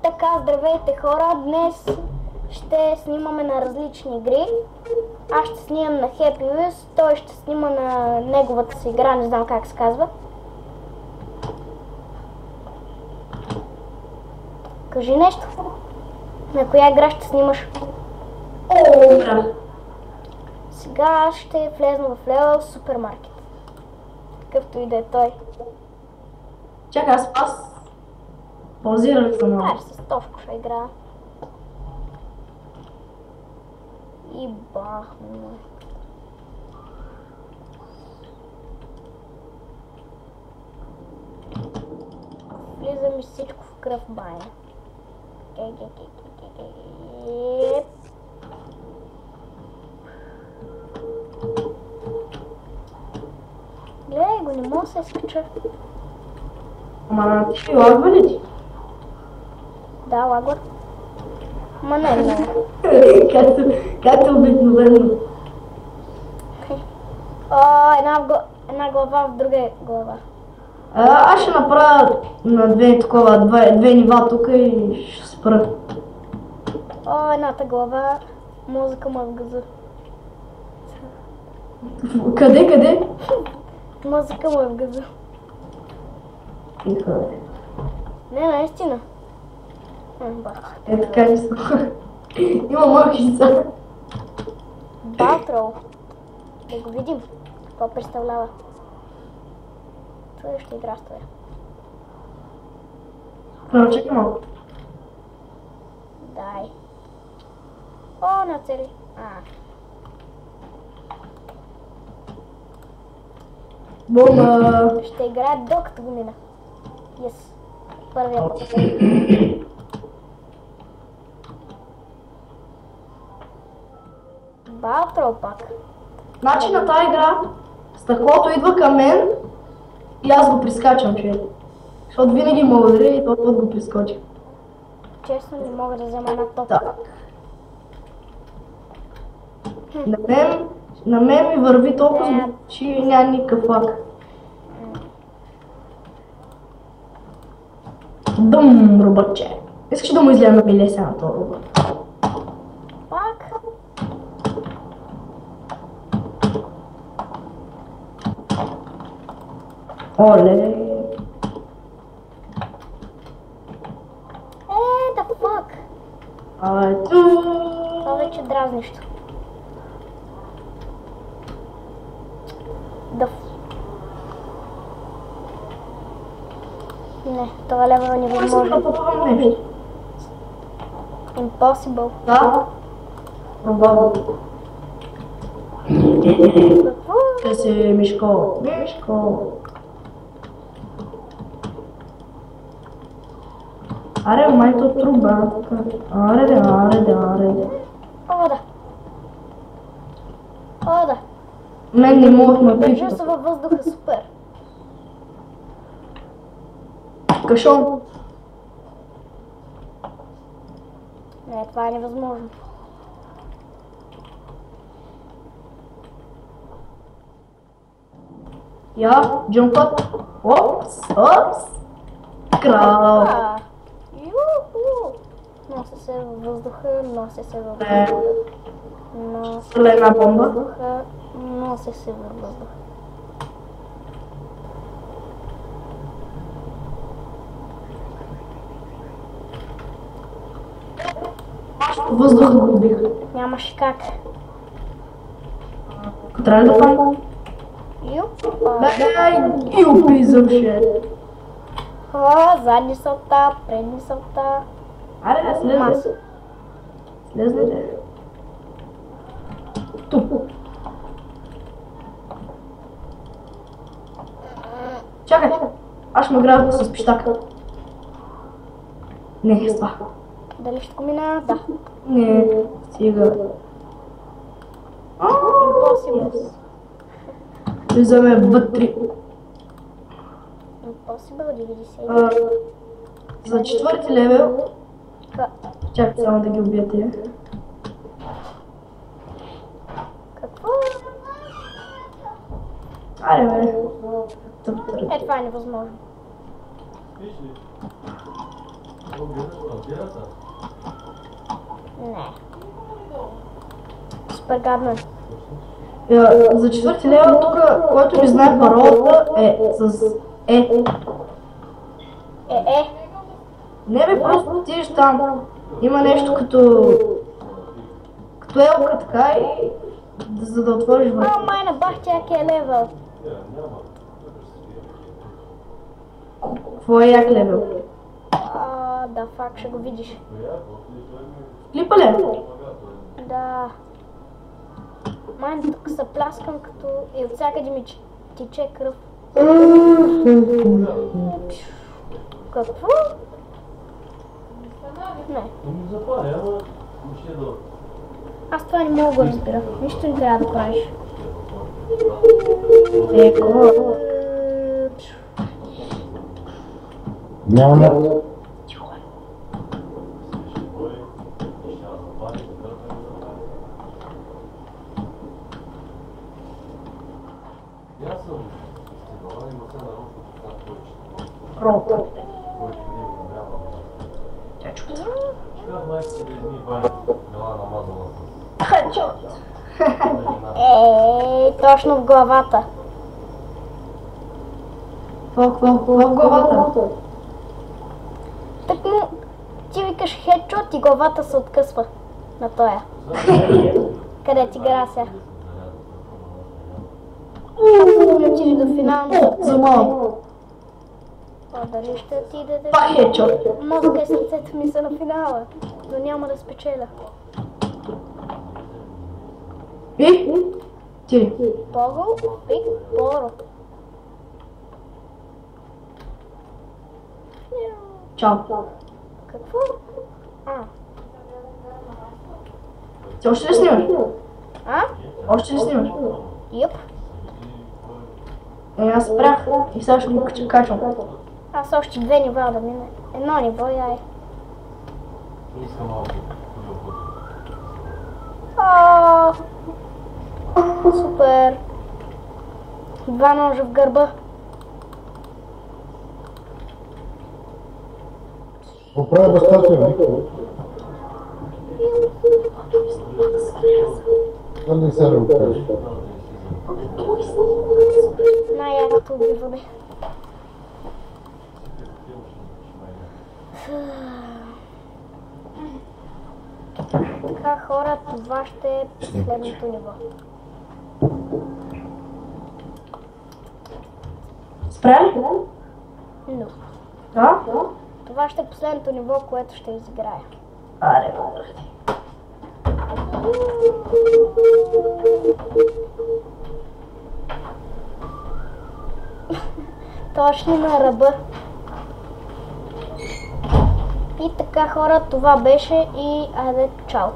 Така, здравейте хора, днес ще снимаме на различни игри. Аз ще снимам на Happy Wheels, той ще снима на неговата си игра, не знам как се казва. Кажи нещо. На коя игра ще снимаш? Сега ще влезна в левел супермаркет. Какъвто и да е той. Чакай, аз паузирах за малко. С Тошко ще игра. И бахме. Влизам и всичко в кръв баня. Гледай го, не мога да се изкача. Ама ти лагва ли ти? Да, лагва. Ма не много. Както обикновено. Една глава в друга глава. Аз ще направя на две нива тук и ще спра. Едната глава, музика му е в газа. Къде? Музика му е в газа. Тихо. Не, наистина. Така не съм. Има мълчица. Батрол. Да го видим. Какво представлява? Това ще игра с това. Чакай малко. Дай. На цели. Бомба. Ще играе докато го мина. Yes. Първия път. Батрол пак. Значи на тази игра стъклото идва към мен и аз го прискачам, човек. Защото винаги ме удари и този път го прискочи. Честно не мога да взема една топка. На мен ми върви толкова, че няма никакъв лак. Дъм, робърче. Искаш да му излея на билеся на този робът? Пак? Оле. Да fuck? Това вече е дразнищо. Не, това левел е невъзможно. Impossible. Да? Пробвам. Какво? Те си Мишко. Аре, майто труба. Аре. О, да. Мен не могат на Държа пипа. се във въздуха супер. Кашон. Не, това е невъзможно. Джумпът. Опс. Крал. Юху! Нося се във въздуха, нося се във въздуха. Стреляй бомба. Нося се във въздуха. Въздуха го убих. Нямаше как. Трябва ли да пам? И убизам ще. Задни салта, предни салта. Аре, да слезе. Слезе. Туп. Чакай. Аз ще ме грабя с пищака. Не, с това. Дали ще го мина? Да. Не, стига. Impossible. Влизаме вътре. Impossible 90. За четвърти левел. Чакай само да ги убиете. Какво? Айде бе. Това е невъзможно. Не. Супер гадно. За 4 лева тук, който не знае паролата е с Е. Не бе, просто отидеш там. Има нещо като елка така и за да отвориш врата. Майна бах тяки е левел. Какво е як левел? Да, факт, ще го видиш. Клипа ли? Да. Майна тук се пляскам като и от всякъде ми тече кръв. Какво? Не. Аз това не мога да разбира. Нищо не трябва да правиш. Няма. Рото. Точно в главата. Какво в главата? Так му, ти викаш хедшот и главата се откъсва на тоя. Къде ти гара сега? Не отидеш до финалното. За малко. Дали ще отидете? Пак хедшот. Мозъка и сърцето ми са на финала, но няма да спечеля. И? Ти. Погъл, пик, поро. Чао. Какво? Ти още ли снимаш? Още ли снимаш? Юп. Аз спрях и сега ще го качвам. Аз още 2 нива да мине. 1 ниво и ай. Супер. 2 ножа в гърба. Поправя бащата ми. Да не се го кажеш. Най-якото убиване. Така хора, това ще е последното ниво. Спря ли? Но. Да? Това ще е последното ниво, което ще изиграя. Аре, Точно на ръба. И така хора, това беше и айде, чао.